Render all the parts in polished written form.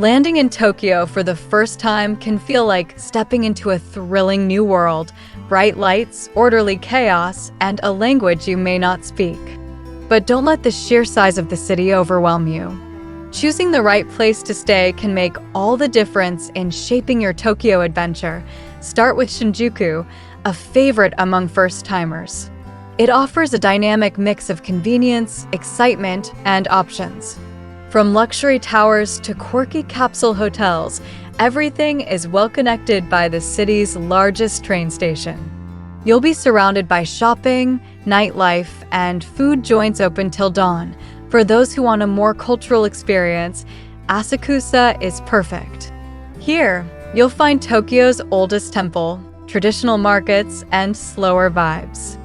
Landing in Tokyo for the first time can feel like stepping into a thrilling new world, bright lights, orderly chaos, and a language you may not speak. But don't let the sheer size of the city overwhelm you. Choosing the right place to stay can make all the difference in shaping your Tokyo adventure. Start with Shinjuku, a favorite among first-timers. It offers a dynamic mix of convenience, excitement, and options. From luxury towers to quirky capsule hotels, everything is well connected by the city's largest train station. You'll be surrounded by shopping, nightlife, and food joints open till dawn. For those who want a more cultural experience, Asakusa is perfect. Here, you'll find Tokyo's oldest temple, traditional markets, and slower vibes.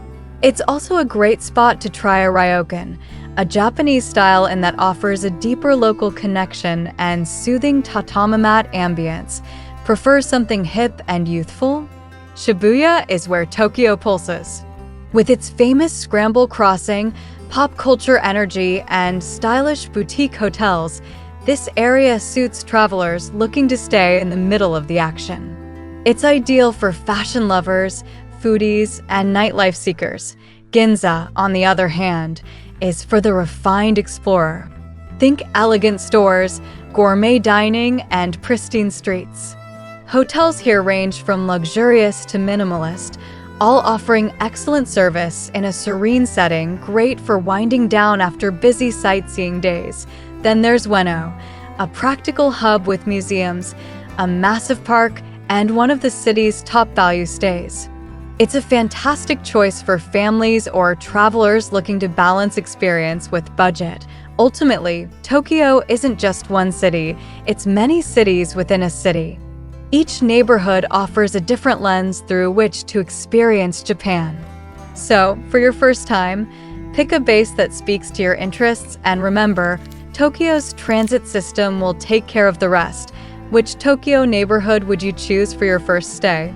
It's also a great spot to try a ryokan, a Japanese style in that offers a deeper local connection and soothing tatami mat ambience. Prefer something hip and youthful? Shibuya is where Tokyo pulses. With its famous scramble crossing, pop culture energy, and stylish boutique hotels, this area suits travelers looking to stay in the middle of the action. It's ideal for fashion lovers, foodies, and nightlife seekers. Ginza, on the other hand, is for the refined explorer. Think elegant stores, gourmet dining, and pristine streets. Hotels here range from luxurious to minimalist, all offering excellent service in a serene setting, great for winding down after busy sightseeing days. Then there's Ueno, a practical hub with museums, a massive park, and one of the city's top value stays. It's a fantastic choice for families or travelers looking to balance experience with budget. Ultimately, Tokyo isn't just one city, it's many cities within a city. Each neighborhood offers a different lens through which to experience Japan. So, for your first time, pick a base that speaks to your interests, and remember, Tokyo's transit system will take care of the rest. Which Tokyo neighborhood would you choose for your first stay?